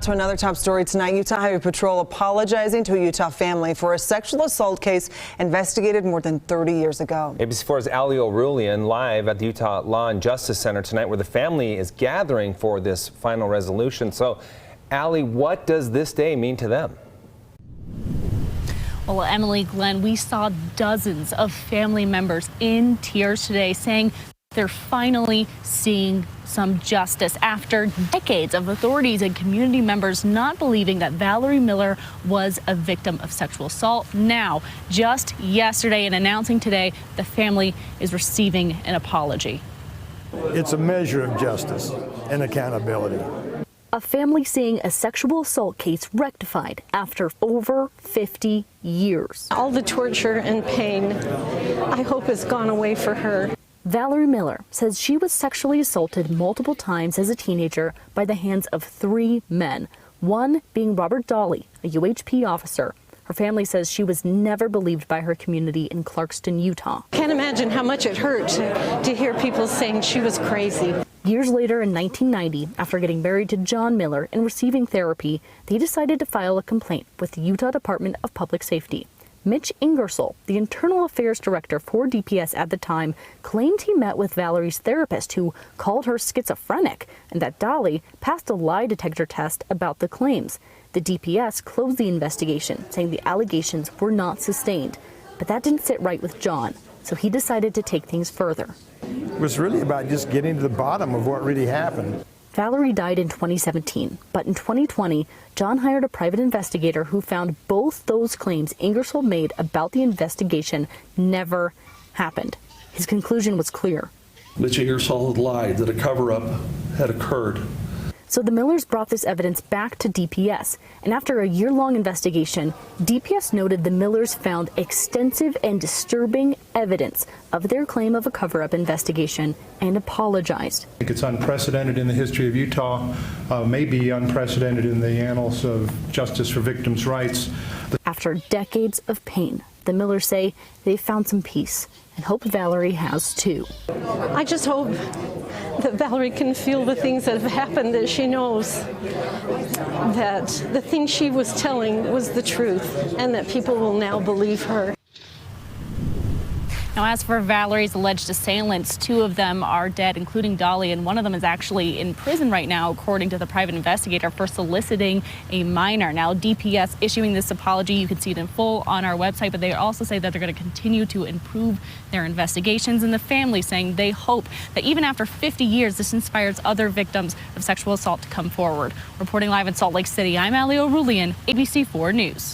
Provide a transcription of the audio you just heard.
To another top story tonight, Utah Highway Patrol apologizing to a Utah family for a sexual assault case investigated more than 30 years ago. ABC4's Ali O'Rulian live at the Utah Law and Justice Center tonight, where the family is gathering for this final resolution. So, Ali, what does this day mean to them? Well, Emily, Glenn, we saw dozens of family members in tears today saying they're finally seeing some justice after decades of authorities and community members not believing that Valerie Miller was a victim of sexual assault. Now, just yesterday and announcing today, the family is receiving an apology. It's a measure of justice and accountability. A family seeing a sexual assault case rectified after over 50 years. All the torture and pain, I hope, has gone away for her. Valerie Miller says she was sexually assaulted multiple times as a teenager by the hands of 3 men, one being Robert Dolly, a UHP officer. Her family says she was never believed by her community in Clarkston, Utah. Can't imagine how much it hurt to hear people saying she was crazy. Years later, in 1990, after getting married to John Miller and receiving therapy, they decided to file a complaint with the Utah Department of Public Safety. Mitch Ingersoll, the internal affairs director for DPS at the time, claimed he met with Valerie's therapist, who called her schizophrenic, and that Dolly passed a lie detector test about the claims. The DPS closed the investigation, saying the allegations were not sustained. But that didn't sit right with John, so he decided to take things further. It was really about just getting to the bottom of what really happened. Valerie died in 2017, but in 2020, John hired a private investigator who found both those claims Ingersoll made about the investigation never happened. His conclusion was clear. Mitch Ingersoll had lied that a cover-up had occurred. So the Millers brought this evidence back to DPS, and after a year-long investigation, DPS noted the Millers found extensive and disturbing evidence of their claim of a cover-up investigation and apologized. I think it's unprecedented in the history of Utah, maybe unprecedented in the annals of justice for victims' rights. After decades of pain, the Millers say they found some peace and hope Valerie has too. I just hope that Valerie can feel the things that have happened, that she knows that the thing she was telling was the truth and that people will now believe her. Now, as for Valerie's alleged assailants, 2 of them are dead, including Dolly, and one of them is actually in prison right now, according to the private investigator, for soliciting a minor. Now, DPS issuing this apology, you can see it in full on our website, but they also say that they're going to continue to improve their investigations, and the family saying they hope that even after 50 years, this inspires other victims of sexual assault to come forward. Reporting live in Salt Lake City, I'm Ali O'Rulian, ABC4 News.